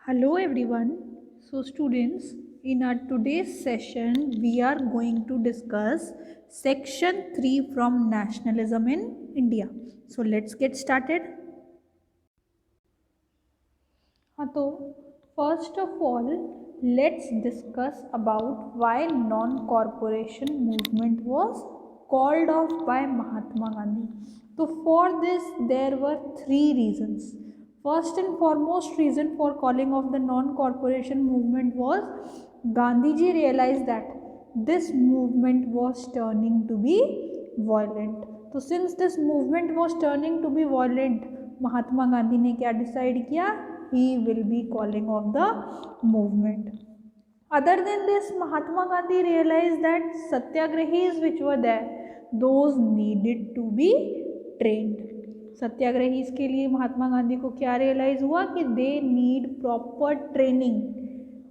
Hello everyone. So students, in our today's session we are going to discuss section 3 from nationalism in India. So let's get started. तो first of all let's discuss about why non-corporation movement was called off by Mahatma Gandhi. So for this there were three reasons. First and foremost reason for calling off the non-corporation movement was Gandhiji realized that this movement was turning to be violent. So since this movement was turning to be violent, महात्मा गांधी ने क्या decide किया? He will be calling off the movement. Other than this, Mahatma Gandhi realized that satyagrahis which were there, those needed to be trained. Satyagrahis के लिए महात्मा गांधी को क्या realise हुआ कि they need proper training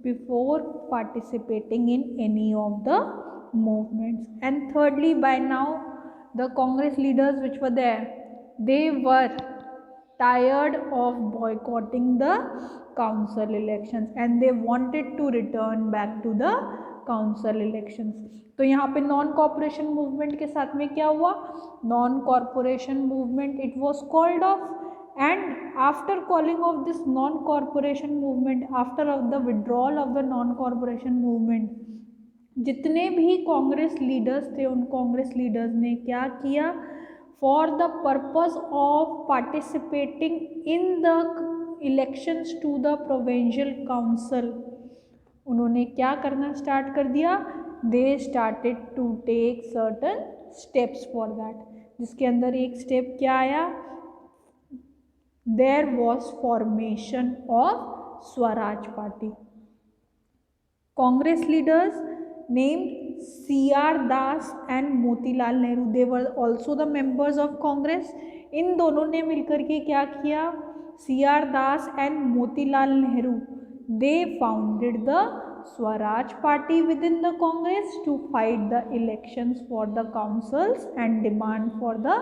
before participating in any of the movements. And thirdly, by now the Congress leaders which were there, they were tired of boycotting the council elections and they wanted to return back to the council elections. तो यहाँ पे non corporation movement के साथ में क्या हुआ? Non corporation movement it was called off and after calling of this non corporation movement, after of the withdrawal of the non corporation movement, जितने भी कांग्रेस लीडर्स थे उन कांग्रेस लीडर्स ने क्या किया? For the purpose of participating in the elections to the provincial council, उन्होंने क्या करना स्टार्ट कर दिया? They started to take certain steps for that, जिसके अंदर एक स्टेप क्या आया? There was formation of Swaraj Party. Congress leaders named C.R. Das and Motilal Nehru, they were also the members of Congress. इन दोनों ने मिलकर के क्या किया? C.R. Das and Motilal Nehru, they founded the Swaraj Party within the Congress to fight the elections for the councils and demand for the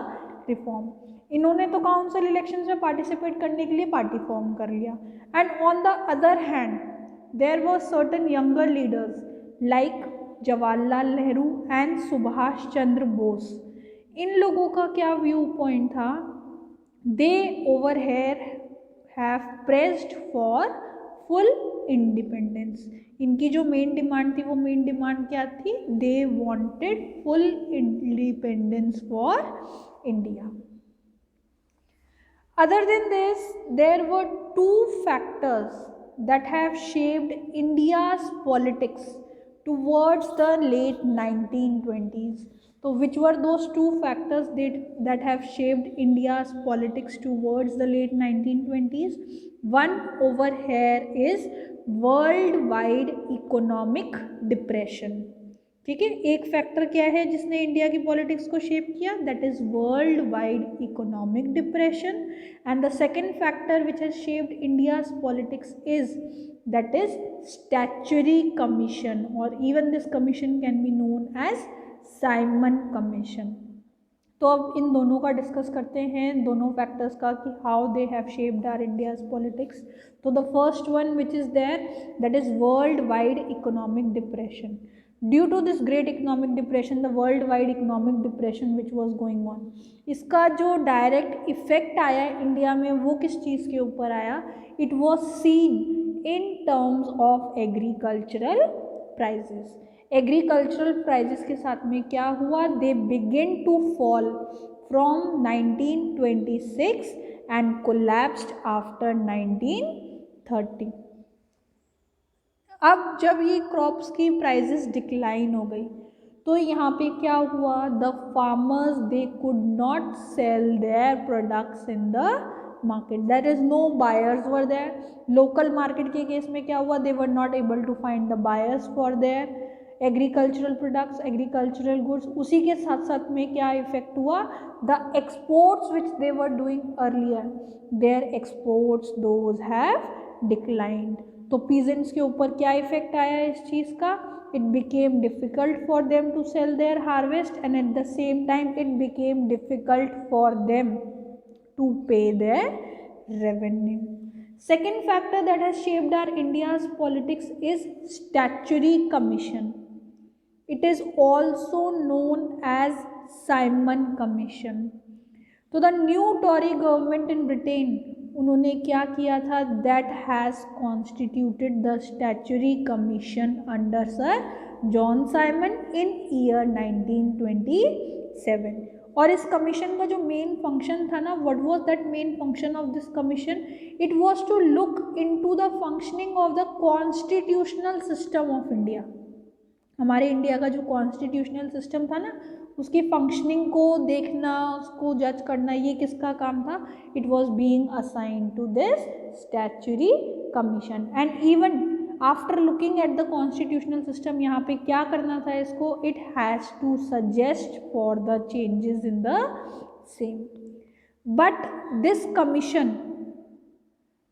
reform. इन्होंने तो council elections में participate करने के लिए पार्टी फॉर्म कर लिया. And on the other hand there were certain younger leaders like Jawaharlal Nehru and Subhash Chandra Bose. इन लोगों का क्या व्यू पॉइंट था? They over here have pressed for full independence. इनकी जो मेन डिमांड थी वो मेन डिमांड क्या थी? They wanted full independence for India. Other than this, there were two factors that have shaped India's politics towards the late 1920s. So which were those two factors that have shaped India's politics towards the late 1920s? One over here is worldwide economic depression. ठीक है, एक factor क्या है जिसने India की politics को shape किया? That is world wide economic depression. And the second factor which has shaped India's politics is that is statutory commission, और even this commission can be known as Simon Commission. तो अब इन दोनों का discuss करते हैं, दोनों factors का, कि how they have shaped our India's politics. तो the first one which is there, that is world wide economic depression. Due to this great economic depression, the world wide economic depression which was going on, इसका जो direct effect आया India में वो किस चीज़ के ऊपर आया? It was seen in terms of agricultural prices. Agricultural prices के साथ में क्या हुआ? They begin to fall from 1926 and collapsed after 1930. अब जब ये क्रॉप्स की प्राइजेस डिक्लाइन हो गई तो यहाँ पे क्या हुआ? The farmers they could not sell their products in the market. There is no buyers were there. Local market के केस में क्या हुआ? They were not able to find the buyers for their agricultural products, agricultural goods. उसी के साथ साथ में क्या इफेक्ट हुआ? The exports which they were doing earlier, their exports those have declined. तो पीजेंट्स के ऊपर क्या इफेक्ट आया इस चीज़ का? It became difficult for them to sell their harvest and at the same time it became difficult for them to pay their revenue. Second factor that has shaped our India's politics is Statutory Commission. It is also known as Simon Commission. तो the new Tory government in Britain, उन्होंने क्या किया था, that has constituted the statutory commission under Sir John Simon in year 1927. और इस commission का जो main function था ना, what was that main function of this commission, it was to look into the functioning of the constitutional system of India. हमारे India का जो constitutional system था ना, उसकी फंक्शनिंग को देखना, उसको जज करना, ये किसका काम था, it was being assigned to this statutory commission. And even after looking at the constitutional system, यहाँ पे क्या करना था इसको, it has to suggest for the changes in the same. But this commission,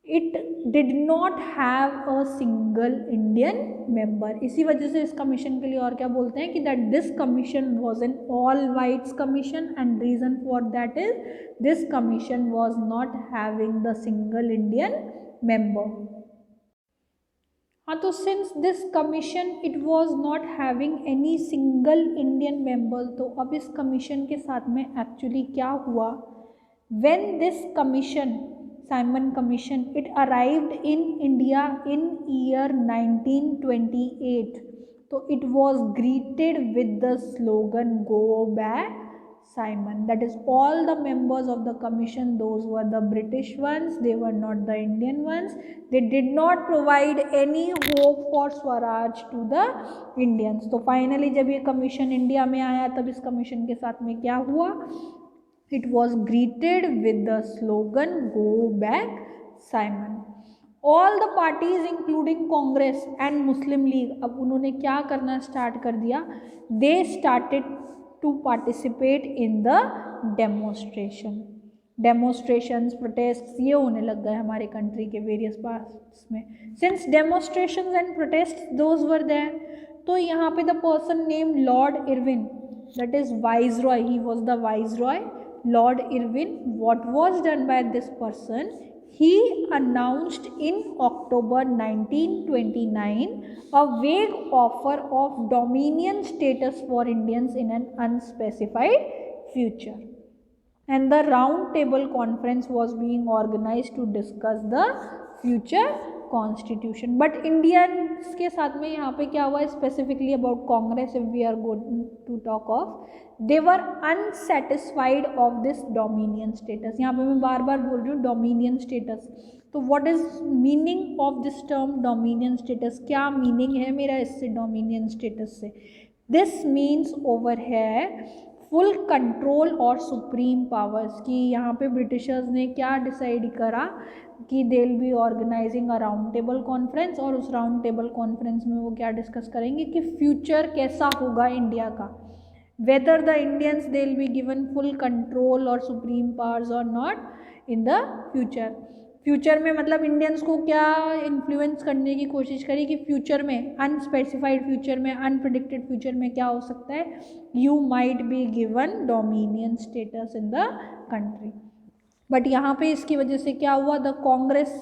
it did not have a single Indian member. इसी वजह से इस कमीशन के लिए और क्या बोलते हैं कि that this commission was an all whites commission, and reason for that is this commission was not having the single Indian member. हाँ, तो since this commission it was not having any single Indian member, तो अब इस commission के साथ में actually क्या हुआ, when this commission, Simon Commission, it arrived in India in year 1928. So it was greeted with the slogan "Go back, Simon." That is, all the members of the commission, those were the British ones, they were not the Indian ones. They did not provide any hope for Swaraj to the Indians. तो finally जब ये commission India में आया, तब इस commission के साथ में क्या हुआ, it was greeted with the slogan "Go back, Simon." All the parties including Congress and Muslim League, अब उन्होंने क्या करना स्टार्ट कर दिया, they started to participate in the demonstrations, protests, ये होने लग गए हमारे कंट्री के वेरियस पार्ट्स में. Since demonstrations and protests those were there, तो यहाँ पे the person named Lord Irwin, that is Viceroy, he was the Viceroy, Lord Irwin. What was done by this person, he announced in October 1929 a vague offer of dominion status for Indians in an unspecified future, and the round table conference was being organized to discuss the future constitution. But Indians के साथ में यहाँ पे क्या हुआ, specifically about Congress, if we are going to talk of, they were unsatisfied of this dominion status. यहाँ पे मैं बार बार बोल रही हूँ dominion status. तो what is meaning of this term dominion status, क्या meaning है मेरा इससे dominion status से. This means over here full control और सुप्रीम पावर्स की. यहाँ पे ब्रिटिशर्स ने क्या डिसाइड करा कि they will be organising a round table conference, और उस राउंड टेबल कॉन्फ्रेंस में वो क्या डिस्कस करेंगे कि फ्यूचर कैसा होगा इंडिया का, whether the Indians they will be given full control और सुप्रीम पावर्स और not in the future. Future में मतलब इंडियंस को क्या इन्फ्लुएंस करने की कोशिश करी कि फ्यूचर में, अनस्पेसिफाइड फ्यूचर में, अनप्रिडिक्टेड फ्यूचर में क्या हो सकता है, you might be given dominion status in the country. But यहाँ पे इसकी वजह से क्या हुआ, the Congress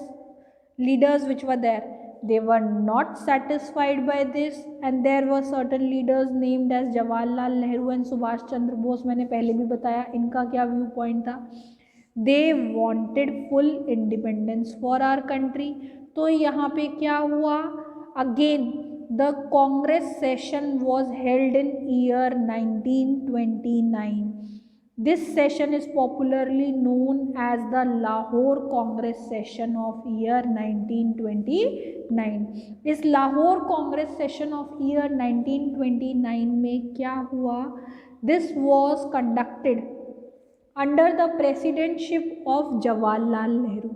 leaders which were there, they were not satisfied by this, and there were certain leaders named as Jawaharlal Nehru and Subhash Chandra Bose. मैंने पहले भी बताया इनका क्या व्यू पॉइंट था, they wanted full independence for our country. तो यहाँ पे क्या हुआ, again the Congress session was held in year 1929. This session is popularly known as the Lahore Congress session of year 1929. इस Lahore Congress session of year 1929 में क्या हुआ, this was conducted under the presidentship of Jawaharlal Nehru.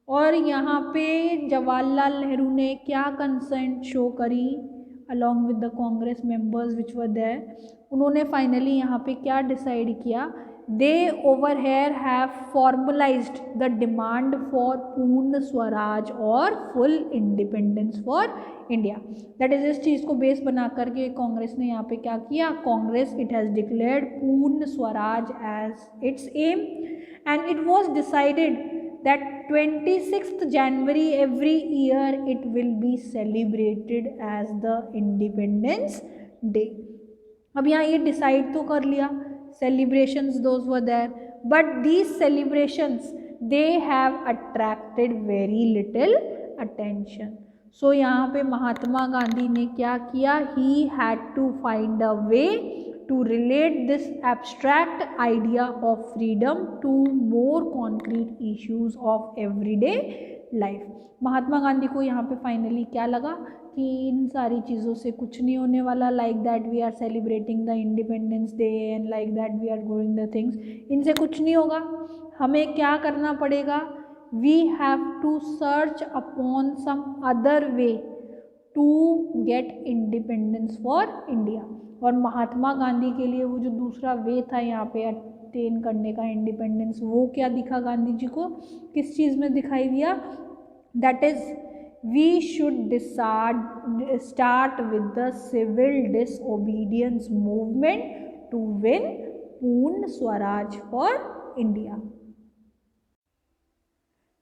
और यहाँ पे जवाहरलाल नेहरू ने क्या कंसर्न शो करी along with the Congress members which were there, उन्होंने फाइनली यहाँ पे क्या डिसाइड किया, they over here have formalized the demand for Purna Swaraj और full independence for India. That is इस चीज़ को बेस बना करके कांग्रेस ने यहाँ पे क्या किया, Congress it has declared Purna Swaraj as its aim, and it was decided that 26th January every year it will be celebrated as the Independence Day. अब यहाँ ये डिसाइड तो कर लिया, celebrations those were there, but these celebrations they have attracted very little attention. So यहाँ पे महात्मा गांधी ने क्या किया, he had to find a way to relate this abstract idea of freedom to more concrete issues of everyday life. Mahatma Gandhi को यहाँ पे finally क्या लगा कि इन सारी चीज़ों से कुछ नहीं होने वाला, like that we are celebrating the independence day and like that we are doing the things, इनसे कुछ नहीं होगा, हमें क्या करना पड़ेगा, we have to search upon some other way to get independence for India. और महात्मा गांधी के लिए वो जो दूसरा वे था यहाँ पे अटेन करने का इंडिपेंडेंस, वो क्या दिखा गांधी जी को, किस चीज़ में दिखाई दिया, that is we should start with the civil disobedience movement to win पूर्ण स्वराज for India.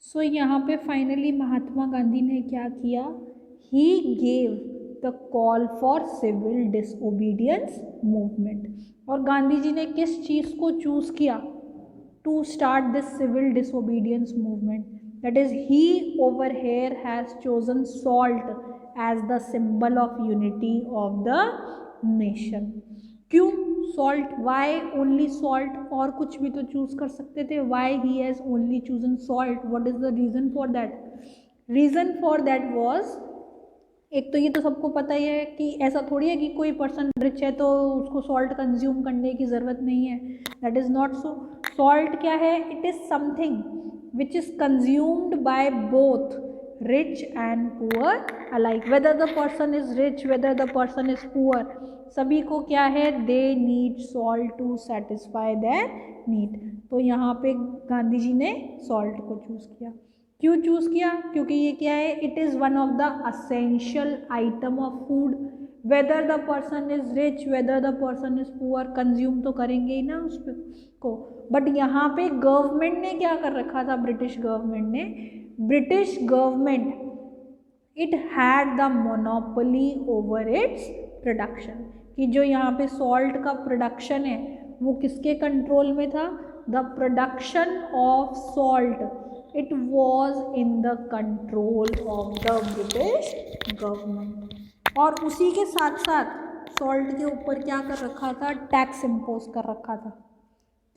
So यहाँ पे फाइनली महात्मा गांधी ने क्या किया, he gave the call for civil disobedience movement. और गांधी जी ने किस चीज़ को चूज़ किया to start this civil disobedience movement, that is he over here has chosen salt as the symbol of unity of the nation. क्यों salt, why only salt, और कुछ भी तो चूज कर सकते थे, why he has only chosen salt, what is the reason for that? Reason for that was, एक तो ये तो सबको पता ही है कि ऐसा थोड़ी है कि कोई पर्सन रिच है तो उसको सॉल्ट कंज्यूम करने की ज़रूरत नहीं है, that is not so. Salt क्या है, it is something which is consumed by both rich and poor alike, whether the person is rich, whether the person is poor, सभी को क्या है, they need salt to satisfy their need. तो यहाँ पे गांधी जी ने सॉल्ट को चूज़ किया. क्यों चूज़ किया, क्योंकि ये क्या है, it is one of the essential item of food, whether the person is rich whether the person is poor, consume तो करेंगे ही ना उस को. बट यहाँ पे गवर्नमेंट ने क्या कर रखा था, British government it had the monopoly over its production, कि जो यहाँ पे सॉल्ट का प्रोडक्शन है वो किसके कंट्रोल में था, the production of salt it was in the control of the British government. और उसी के साथ साथ सॉल्ट के ऊपर क्या कर रखा था, टैक्स इम्पोज कर रखा था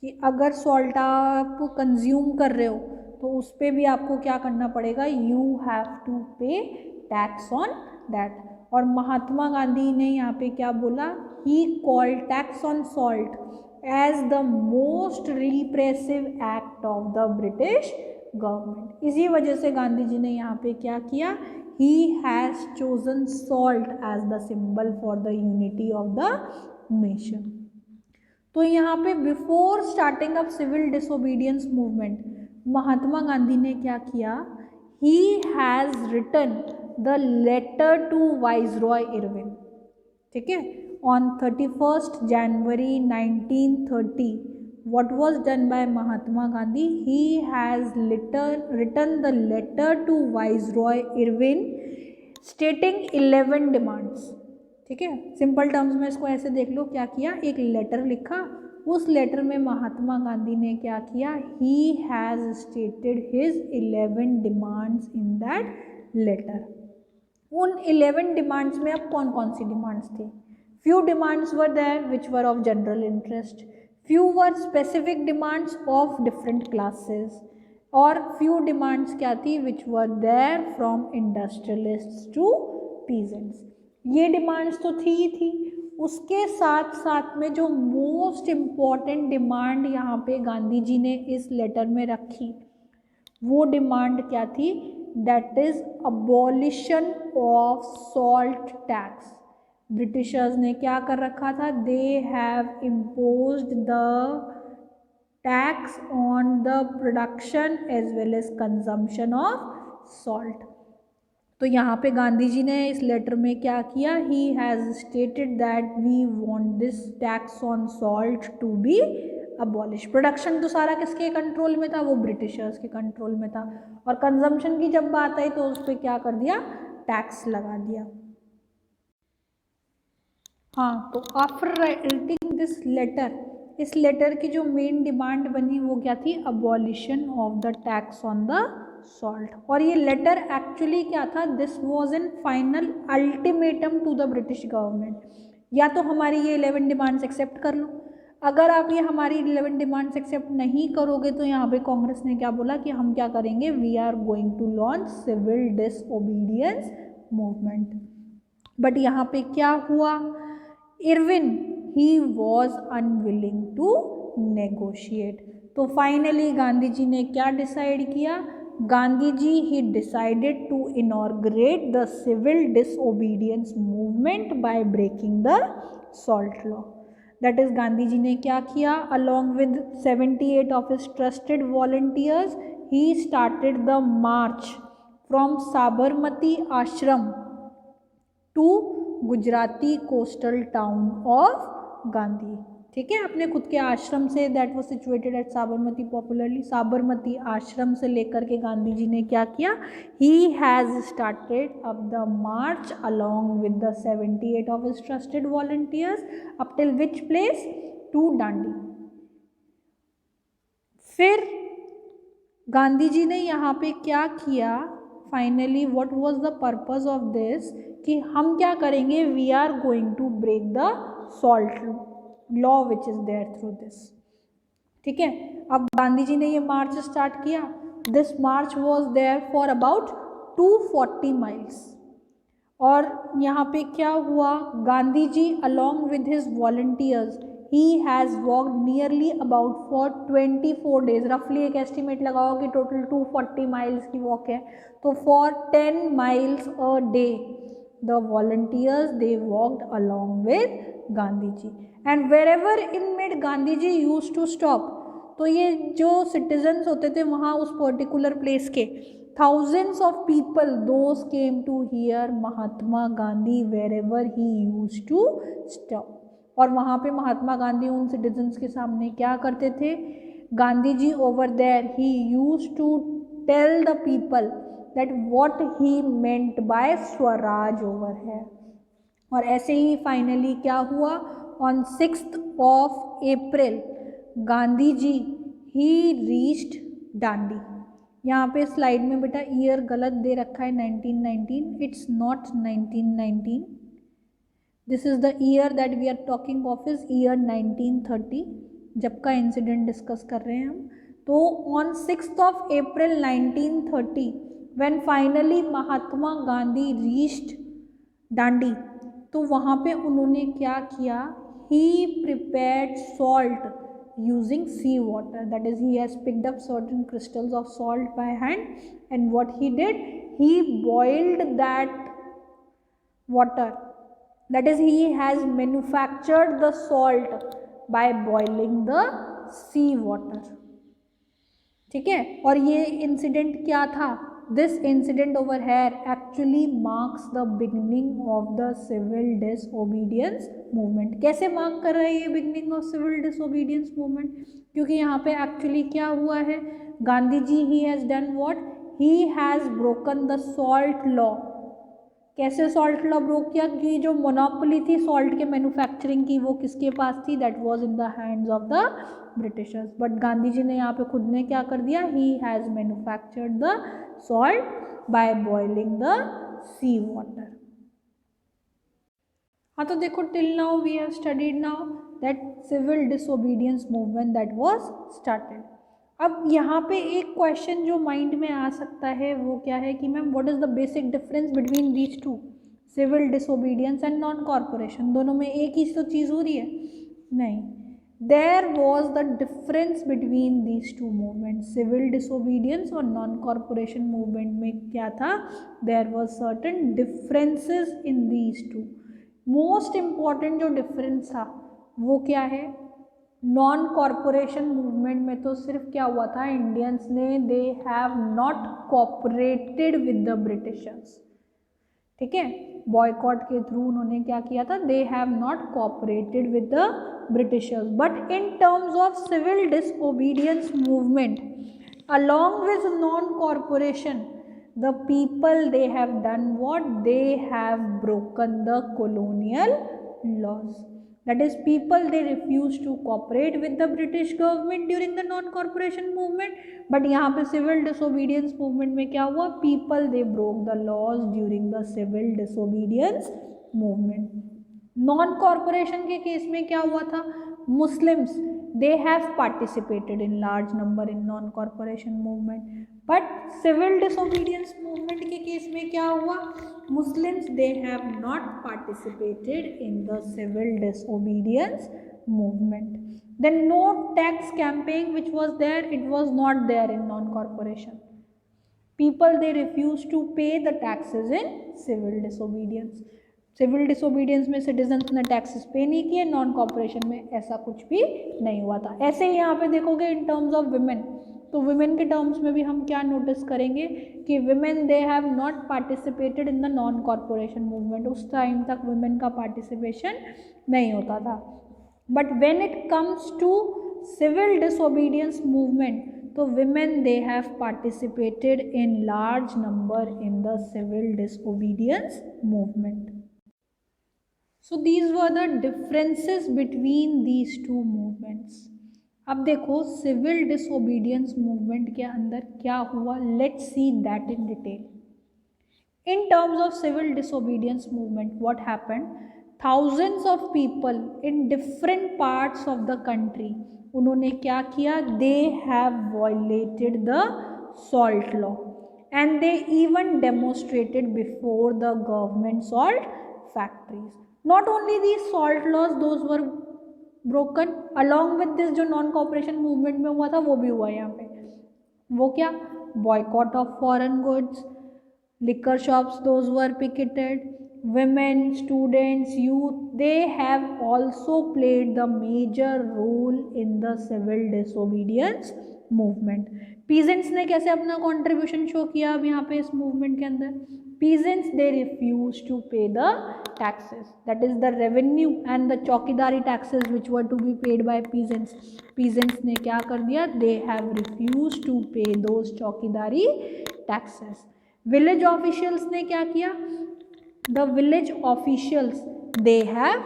कि अगर सॉल्ट आप कंज्यूम कर रहे हो तो उस पर भी आपको क्या करना पड़ेगा, you have to pay tax on that. और महात्मा गांधी ने यहाँ पे क्या बोला, he called tax on salt as the most repressive act of the British government. इसी वजह से गांधी जी ने यहाँ पे क्या किया, he has chosen salt as the symbol for the unity of the nation. तो यहाँ पे before starting of civil disobedience movement Mahatma Gandhi ने क्या किया, he has written the letter to Viceroy Irwin. ठीक है, on 31st January 1930 what was done by Mahatma Gandhi, he has written the letter to Viceroy Irwin stating 11 demands. ठीक है, simple terms में इसको ऐसे देख लो, क्या किया, एक लेटर लिखा, उस लेटर में महात्मा गांधी ने क्या किया, he has stated his 11 demands in that letter. उन 11 डिमांड्स में अब कौन कौन सी डिमांड्स थी, few demands were there which were of general interest, few were specific demands of different classes, और few demands क्या थी, which were there from industrialists to peasants. ये डिमांड्स तो थी ही थी, उसके साथ साथ में जो मोस्ट इम्पॉर्टेंट डिमांड यहाँ पे गांधी जी ने इस लेटर में रखी, वो डिमांड क्या थी, that is abolition of salt tax. Britishers ने क्या कर रखा था, they have imposed the tax on the production as well as consumption of salt. तो यहाँ पे गांधी जी ने इस लेटर में क्या किया, he has stated that we want this tax on salt to be abolish. Production तो सारा किसके कंट्रोल में था, वो ब्रिटिशर्स के कंट्रोल में था। और कंजम्पशन की जब बात आई तो उस पर क्या कर दिया, टैक्स लगा दिया। हाँ, तो आफ्टर राइटिंग दिस लेटर, इस लेटर की जो मेन डिमांड बनी वो क्या थी, abolition of the tax on the salt. और ये लेटर एक्चुअली क्या था, this was an final ultimatum to the British government. या तो हमारी ये 11 डिमांड्स एक्सेप्ट कर लो, अगर आप ये हमारी 11 डिमांड्स एक्सेप्ट नहीं करोगे तो यहाँ पे कांग्रेस ने क्या बोला कि हम क्या करेंगे, we are going to launch civil disobedience movement. But यहाँ पे क्या हुआ, Irwin he was unwilling to negotiate. तो फाइनली गांधी जी ने क्या डिसाइड किया, Gandhi ji he decided to inaugurate the civil disobedience movement by breaking the salt law. That is Gandhi ji ने क्या किया, along with 78 of his trusted volunteers he started the march from Sabarmati Ashram to Gujarati coastal town of Gandhi. ठीक है, अपने खुद के आश्रम से, that was situated at Sabarmati, popularly Sabarmati Ashram से लेकर के गांधी जी ने क्या किया, he has started up the march along with the 78 of his trusted volunteers up till which place, to Dandi. फिर गांधी जी ने यहाँ पे क्या किया, finally what was the purpose of this, कि हम क्या करेंगे, we are going to break the salt law which is there through this. ठीक है, अब गांधी जी ने ये मार्च स्टार्ट किया। This march was there for about 240 miles. और यहाँ पे क्या हुआ, Gandhi ji along with his volunteers he has walked nearly about for 24 days, रफली एक एस्टिमेट लगाओ कि टोटल 240 माइल्स की वॉक है, तो for 10 miles a day the volunteers they walked along with Gandhi ji, and wherever in mid Gandhi ji used to stop। तो ये जो सिटीजन्स होते थे वहाँ उस पर्टिकुलर प्लेस के, thousands of people those came to hear Mahatma Gandhi wherever he used to stop। और वहाँ पे महात्मा गांधी उन सिटीजन्स के सामने क्या करते थे, Gandhi ji over there he used to tell the people that what he meant by Swaraj over है। और ऐसे ही फाइनली क्या हुआ, on 6th of April Gandhi ji he reached Dandi. यहाँ पे स्लाइड में बेटा ईयर गलत दे रखा है 1919, it's not 1919, this is the year that we are talking of is year 1930, जब का इंसिडेंट डिस्कस कर रहे हैं हम। तो on 6th of April 1930 when finally Mahatma Gandhi reached Dandi, तो वहाँ पे उन्होंने क्या किया, he prepared salt using sea water, that is he has picked up certain crystals of salt by hand, and what he did, he boiled that water, that is he has manufactured the salt by boiling the sea water। ठीक है, और ये incident क्या था, this incident over here actually marks the beginning of the civil disobedience movement. कैसे mark कर रहा है ये beginning of civil disobedience movement, क्योंकि यहाँ पे एक्चुअली क्या हुआ है, Gandhi ji he has done what, he has broken the salt law. कैसे सॉल्ट लॉ ब्रोक किया, कि जो मोनोपोली थी सॉल्ट के मैन्युफैक्चरिंग की वो किसके पास थी, that was in the hands of the Britishers. But Gandhi ji ने यहाँ पे खुद ने क्या कर दिया, he has manufactured the salt by boiling the sea water. हाँ, तो देखो till now we have studied now that civil disobedience movement that was started. अब यहाँ पे एक क्वेश्चन जो माइंड में आ सकता है वो क्या है कि ma'am what is the basic difference between these two, civil disobedience and non corporation, दोनों में एक ही तो चीज़ हो रही है, नहीं, there was the difference between these two movement, civil disobedience और नॉन कॉरपोरेशन मूवमेंट में क्या था, there was certain differences in these two. Most important जो डिफरेंस था वो क्या है, नॉन कॉरपोरेशन मूवमेंट में तो सिर्फ क्या हुआ था, इंडियंस ने they have not cooperated with the Britishers. ठीक है, बॉयकॉट के थ्रू उन्होंने क्या किया था, they have not cooperated with the Britishers, but in terms of civil disobedience movement along with non-corporation, the people they have done what, they have broken the colonial laws. That is, people they refuse to cooperate with the British government during the non-corporation movement, but यहाँ पे civil disobedience movement में क्या हुआ, people they broke the laws during the civil disobedience movement. Non corporation के case में क्या हुआ था, Muslims they have participated in large number in non corporation movement, but civil disobedience movement के case में क्या हुआ, Muslims they have not participated in the civil disobedience movement. Then no tax campaign which was there, it was not there in non-corporation. People they refused to pay the taxes in civil disobedience. Civil disobedience में citizens ने taxes pay नहीं किए, non corporation में ऐसा कुछ भी नहीं हुआ था. ऐसे ही यहाँ पे देखोगे इन टर्म्स ऑफ विमेन, तो विमेन के टर्म्स में भी हम क्या नोटिस करेंगे कि women they have not participated in the non corporation movement. उस टाइम तक विमेन का पार्टिसिपेशन नहीं होता था. But when it comes to civil disobedience movement, तो women they have participated in large number in the civil disobedience movement. So these were the differences between these two movements. अब देखो civil disobedience movement के अंदर क्या हुआ, let's see that in detail. In terms of civil disobedience movement, what happened? Thousands of people in different parts of the country, उन्होंने क्या किया, they have violated the salt law and they even demonstrated before the government salt factories. Not only these salt laws, those were broken. Along with this जो non cooperation movement में हुआ था वो भी हुआ यहाँ पे. वो क्या, boycott of foreign goods, liquor shops those were picketed, women, students, youth, they have also played the major role in the civil disobedience movement. peasants ने कैसे अपना contribution show किया अब यहाँ पे इस movement के अंदर, peasants they refused to pay the taxes, that is the revenue and the चौकीदारी taxes which were to be paid by peasants. peasants ने क्या कर दिया, they have refused to pay those chowkidari taxes. Village officials ने क्या किया, the village officials they have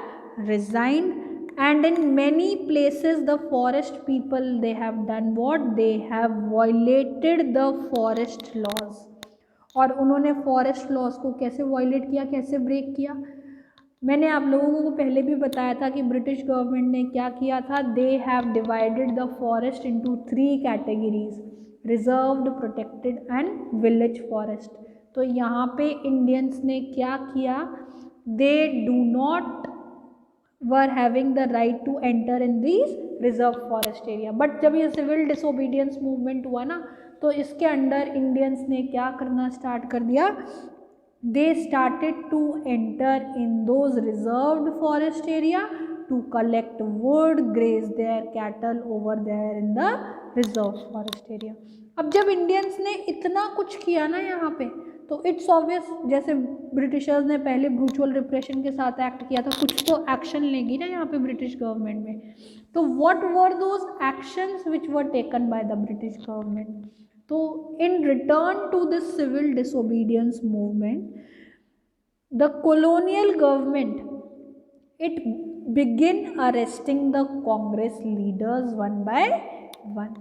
resigned and in many places the forest people they have done what, they have violated the forest laws. और उन्होंने forest laws को कैसे violet किया, कैसे break किया, मैंने आप लोगों को पहले भी बताया था कि ब्रिटिश गवर्नमेंट ने क्या किया था, they have divided the forest into 3 categories, reserved, protected and village forest. तो यहाँ पे इंडियंस ने क्या किया, they do not were having the right to enter in this reserve forest area. But जब ये सिविल डिसोबीडियंस मूवमेंट हुआ ना, तो इसके अंडर इंडियंस ने क्या करना स्टार्ट कर दिया, they started to enter in those reserved forest area to collect wood, graze their cattle over there in the reserve forest area. अब जब इंडियंस ने इतना कुछ किया ना यहाँ पे, तो इट्स ऑब्वियस, जैसे ब्रिटिशर्स ने पहले ब्रूचुअल रिप्रेशन के साथ एक्ट किया था, कुछ तो एक्शन लेगी ना यहाँ पे ब्रिटिश गवर्नमेंट में. तो what were those actions which were taken by the British government. तो in return to this civil disobedience movement, the colonial government, it begin arresting the Congress leaders one by one.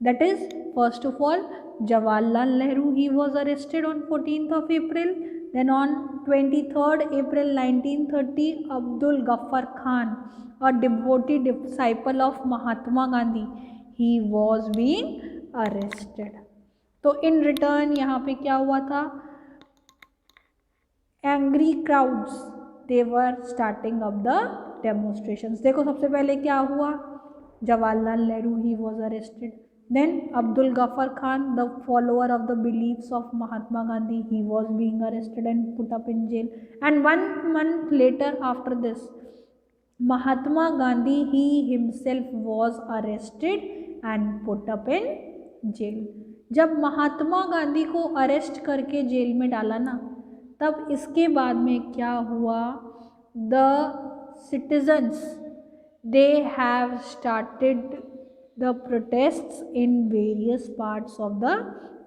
That is, first of all, Jawaharlal Nehru, he was arrested on 14th of April. Then on 23rd April 1930, Abdul Ghaffar Khan, a devotee disciple of Mahatma Gandhi, he was being arrested. तो in return यहाँ पे क्या हुआ था, angry crowds, they were starting up the demonstrations. देखो सबसे पहले क्या हुआ, Jawaharlal Nehru he was arrested. Then Abdul Ghaffar Khan, the follower of the beliefs of Mahatma Gandhi, he was being arrested and put up in jail. And 1 month later after this, Mahatma Gandhi he himself was arrested and put up in jail. जब महात्मा गांधी को arrest करके jail में डाला ना, तब इसके बाद में क्या हुआ, the citizens they have started the protests in various parts of the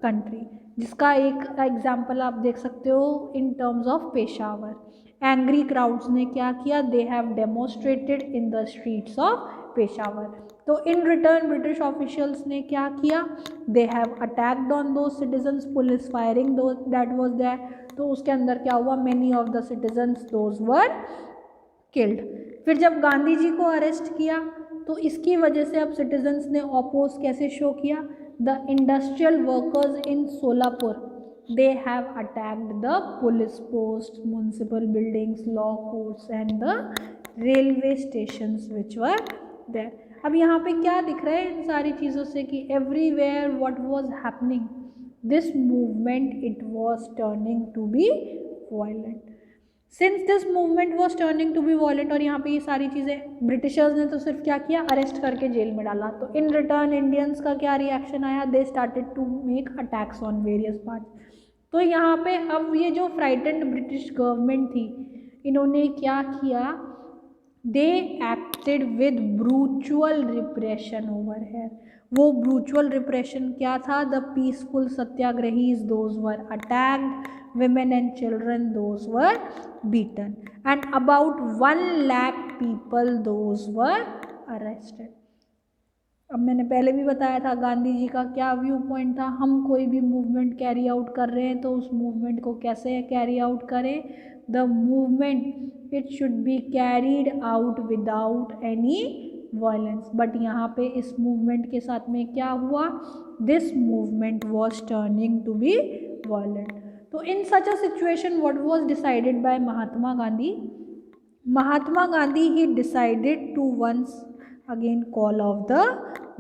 country, जिसका एक एग्जाम्पल आप देख सकते हो इन terms of Peshawar. Angry crowds ने क्या किया, they have demonstrated in the streets of Peshawar. तो इन रिटर्न ब्रिटिश ऑफिशियल्स ने क्या किया, दे हैव अटैक्ड ऑन दो सिटीजन्स, पुलिस फायरिंग दो दैट वाज देयर। तो उसके अंदर क्या हुआ, many of the citizens those were killed. फिर जब गांधी जी को अरेस्ट किया तो इसकी वजह से अब सिटीजन्स ने अपोज कैसे शो किया, the industrial workers in Solapur they have attacked the police post, municipal buildings, law courts and the railway stations which were there. अब यहाँ पे क्या दिख रहा है इन सारी चीज़ों से कि everywhere what was happening, this movement it was turning to be violent. Since this movement was turning to be violent, और यहाँ पे ये सारी चीज़ें ब्रिटिशर्स ने तो सिर्फ क्या किया, अरेस्ट करके जेल में डाला। तो इन रिटर्न इंडियंस का क्या रिएक्शन आया, they started to make attacks on various parts. तो यहाँ पे अब ये जो फ्राइटेंड ब्रिटिश गवर्नमेंट थी, इन्होंने क्या किया, they acted with brutal repression over है। वो ब्रूचुअल रिप्रेशन क्या था, the peaceful satyagrahis those were attacked, women and children those were beaten, and about 1 lakh people those were arrested। अब मैंने पहले भी बताया था गांधी जी का क्या व्यू पॉइंट था, हम कोई भी मूवमेंट कैरी आउट कर रहे हैं तो उस मूवमेंट को कैसे कैरी आउट करें, the movement it should be carried out without any violence. But यहाँ पे इस मूवमेंट के साथ में क्या हुआ, this movement was turning to be violent. तो in such a situation what was decided by Mahatma Gandhi? Mahatma Gandhi he decided to once again call off the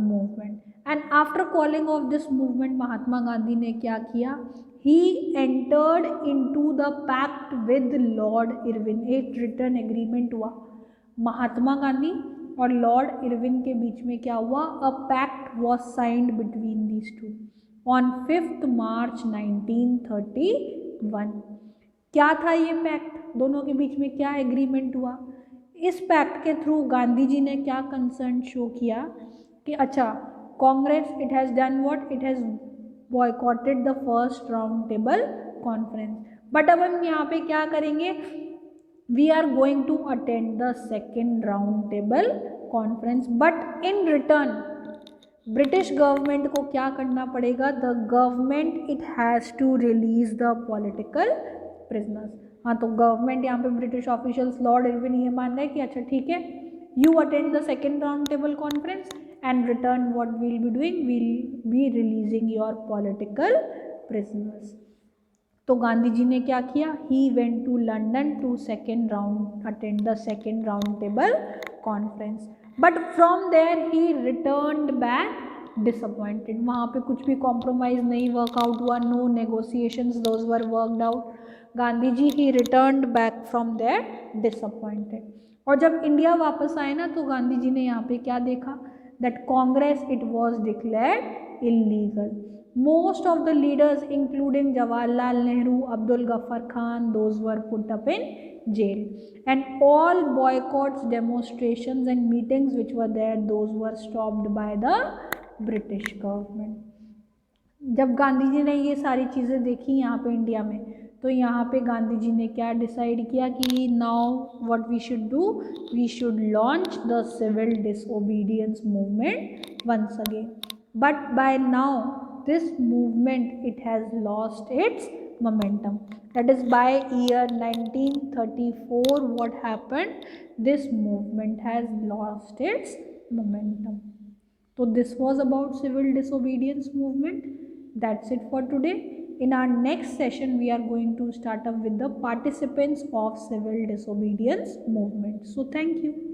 movement, and after calling off this movement Mahatma Gandhi ने क्या किया, he entered into the pact with Lord Irwin। एक written agreement हुआ महात्मा गांधी और Lord Irwin के बीच में, क्या हुआ, a pact was signed between these two on 5th March 1931। क्या था ये पैक्ट, दोनों के बीच में क्या एग्रीमेंट हुआ, इस पैक्ट के थ्रू गांधी जी ने क्या कंसर्न शो किया कि अच्छा Congress it has done what, it has boycotted the first round table conference, but अब हम यहाँ पे क्या करेंगे, we are going to attend the second round table conference, but in return British government को क्या करना पड़ेगा, the government it has to release the political prisoners. हाँ, तो गवर्नमेंट यहाँ पे ब्रिटिश ऑफिशियल्स लॉर्ड इरविन ये मान रहे हैं कि अच्छा ठीक है, you attend the second round table conference and return what we'll be doing, we'll be releasing your political prisoners. तो गांधी जी ने क्या किया, he went to London to second round attend the second round table conference, but from there he returned back disappointed. वहाँ पे कुछ भी compromise नहीं work out हुआ, no negotiations those were worked out. Gandhi ji he returned back from there disappointed. और जब India वापस आए ना तो गांधी जी ने यहाँ पे क्या देखा, that Congress it was declared illegal. Most of the leaders including Jawaharlal Nehru, Abdul Ghaffar Khan, those were put up in jail, and all boycotts, demonstrations and meetings which were there, those were stopped by the British government। जब गांधी जी ने ये सारी चीज़ें देखी यहाँ पे India में, तो यहाँ पे गांधी जी ने क्या डिसाइड किया कि now what we should do, we should launch the civil disobedience movement once again, but by now this movement it has lost its momentum, that is by year 1934 what happened, this movement has lost its momentum। So this was about civil disobedience movement, that's it for today। In our next session we are going to start up with the participants of civil disobedience movement। So thank you।